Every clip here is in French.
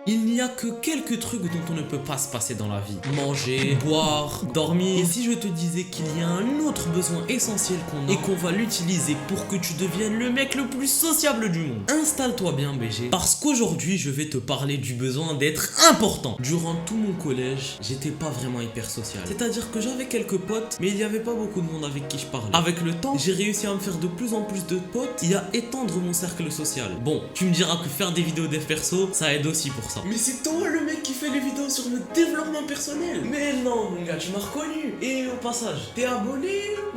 Il n'y a que quelques trucs dont on ne peut pas se passer dans la vie. Manger, boire, dormir. Et si je te disais qu'il y a un autre besoin essentiel qu'on a et qu'on va l'utiliser pour que tu deviennes le mec le plus sociable du monde? Installe-toi bien BG, parce qu'aujourd'hui je vais te parler du besoin d'être important. Durant tout mon collège, j'étais pas vraiment hyper social. C'est-à-dire que j'avais quelques potes, mais il n'y avait pas beaucoup de monde avec qui je parlais. Avec le temps, j'ai réussi à me faire de plus en plus de potes et à étendre mon cercle social. Bon, tu me diras que faire des vidéos dev perso, ça aide aussi pour ça. Mais c'est toi le mec qui fait les vidéos sur le développement personnel. Mais non mon gars, tu m'as reconnu. Et au passage, t'es abonné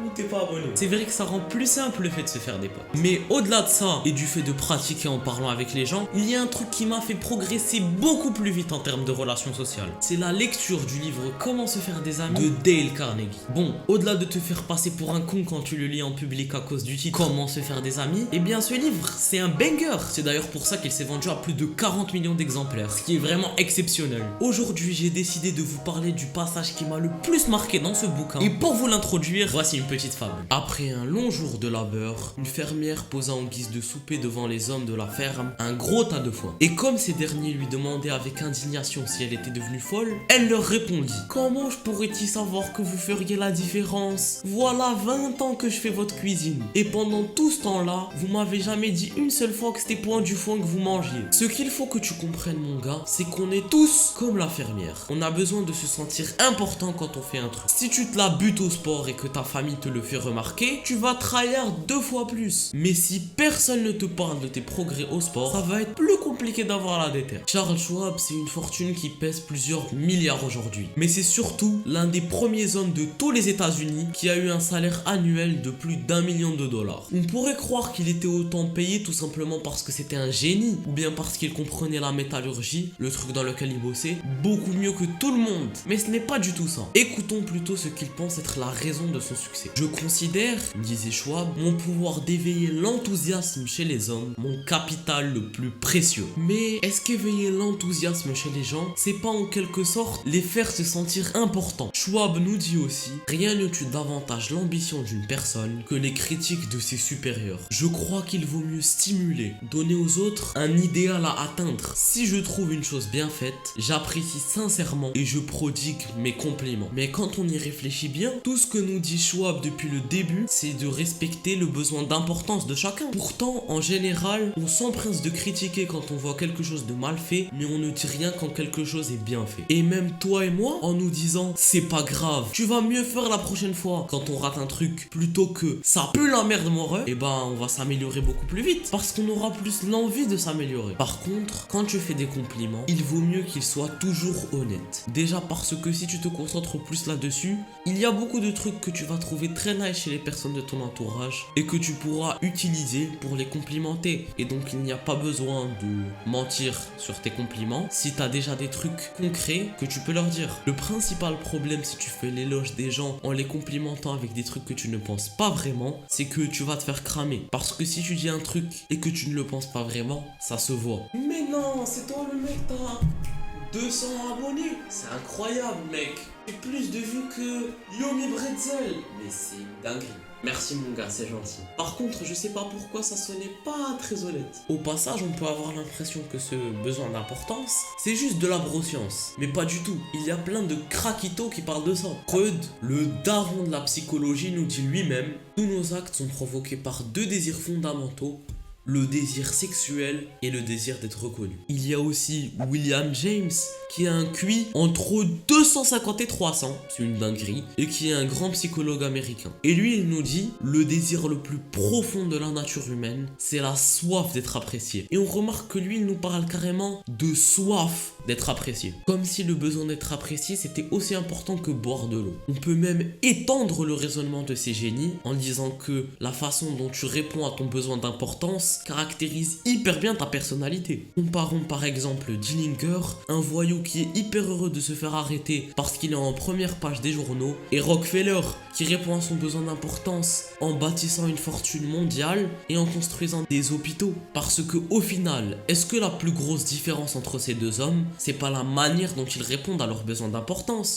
ou t'es pas abonné? C'est vrai que ça rend plus simple le fait de se faire des potes. Mais au-delà de ça et du fait de pratiquer en parlant avec les gens, il y a un truc qui m'a fait progresser beaucoup plus vite en termes de relations sociales. C'est la lecture du livre Comment se faire des amis de Dale Carnegie. Bon, au-delà de te faire passer pour un con quand tu le lis en public à cause du titre Comment se faire des amis, eh bien ce livre, c'est un banger. C'est d'ailleurs pour ça qu'il s'est vendu à plus de 40 millions d'exemplaires, ce qui est vraiment exceptionnel. Aujourd'hui, j'ai décidé de vous parler du passage qui m'a le plus marqué dans ce bouquin. Et pour vous l'introduire, voici une petite fable. Après un long jour de labeur, une fermière posa en guise de souper devant les hommes de la ferme un gros tas de foin. Et comme ces derniers lui demandaient avec indignation si elle était devenue folle, elle leur répondit: comment je pourrais-il savoir que vous feriez la différence? Voilà 20 ans que je fais votre cuisine. Et pendant tout ce temps-là, vous m'avez jamais dit une seule fois que c'était point du foin que vous mangiez. Ce qu'il faut que tu comprennes mon gars, c'est qu'on est tous comme la fermière. On a besoin de se sentir important quand on fait un truc. Si tu te la butes au sport et que ta famille te le fait remarquer, tu vas trahir 2 fois plus. Mais si personne ne te parle de tes progrès au sport, ça va être plus compliqué d'avoir la déterre. Charles Schwab, c'est une fortune qui pèse plusieurs milliards aujourd'hui. Mais c'est surtout l'un des premiers hommes de tous les États-Unis qui a eu un salaire annuel de plus d'1 million de dollars. On pourrait croire qu'il était autant payé tout simplement parce que c'était un génie, ou bien parce qu'il comprenait la métallurgie, le truc dans lequel il bossait, beaucoup mieux que tout le monde. Mais ce n'est pas du tout ça. Écoutons plutôt ce qu'il pense être la raison de son succès. Je considère, disait Schwab, mon pouvoir d'éveiller l'enthousiasme chez les hommes, mon capital le plus précieux. Mais est-ce qu'éveiller l'enthousiasme chez les gens, c'est pas en quelque sorte les faire se sentir importants? Schwab nous dit aussi: rien ne tue davantage l'ambition d'une personne que les critiques de ses supérieurs. Je crois qu'il vaut mieux stimuler, donner aux autres un idéal à atteindre. Si je trouve une chose bien faite, j'apprécie sincèrement et je prodigue mes compliments. Mais quand on y réfléchit bien, tout ce que nous dit Schwab depuis le début, c'est de respecter le besoin d'importance de chacun. Pourtant, en général, on s'empresse de critiquer quand on voit quelque chose de mal fait, mais on ne dit rien quand quelque chose est bien fait. Et même toi et moi, en nous disant c'est pas grave, tu vas mieux faire la prochaine fois quand on rate un truc, plutôt que ça pue la merde mon ref, et ben on va s'améliorer beaucoup plus vite parce qu'on aura plus l'envie de s'améliorer. Par contre, quand tu fais des compliments, il vaut mieux qu'ils soient toujours honnêtes. Déjà parce que si tu te concentres plus là-dessus, il y a beaucoup de trucs que tu vas trouver très nice chez les personnes de ton entourage et que tu pourras utiliser pour les complimenter. Et donc il n'y a pas besoin de mentir sur tes compliments si tu as déjà des trucs concrets que tu peux leur dire. Le principal problème si tu fais l'éloge des gens en les complimentant avec des trucs que tu ne penses pas vraiment, c'est que tu vas te faire cramer. Parce que si tu dis un truc et que tu ne le penses pas vraiment, ça se voit. Mais non, c'est toi le mec, t'as 200 abonnés. C'est incroyable mec. J'ai plus de vues que Yomi Bretzel. Mais c'est une dinguerie. Merci mon gars, c'est gentil. Par contre, je sais pas pourquoi ça sonnait pas très honnête. Au passage, on peut avoir l'impression que ce besoin d'importance, c'est juste de la broscience. Mais pas du tout. Il y a plein de craquitos qui parlent de ça. Freud, le daron de la psychologie, nous dit lui-même: tous nos actes sont provoqués par 2 désirs fondamentaux: le désir sexuel et le désir d'être reconnu. Il y a aussi William James qui a un QI entre 250 et 300, c'est une dinguerie, et qui est un grand psychologue américain. Et lui, il nous dit: le désir le plus profond de la nature humaine, c'est la soif d'être apprécié. Et on remarque que lui, il nous parle carrément de soif d'être apprécié. Comme si le besoin d'être apprécié, c'était aussi important que boire de l'eau. On peut même étendre le raisonnement de ces génies en disant que la façon dont tu réponds à ton besoin d'importance caractérise hyper bien ta personnalité. Comparons par exemple Dillinger, un voyou qui est hyper heureux de se faire arrêter parce qu'il est en première page des journaux, et Rockefeller qui répond à son besoin d'importance en bâtissant une fortune mondiale et en construisant des hôpitaux. Parce que au final, est-ce que la plus grosse différence entre ces deux hommes, c'est pas la manière dont ils répondent à leurs besoins d'importance?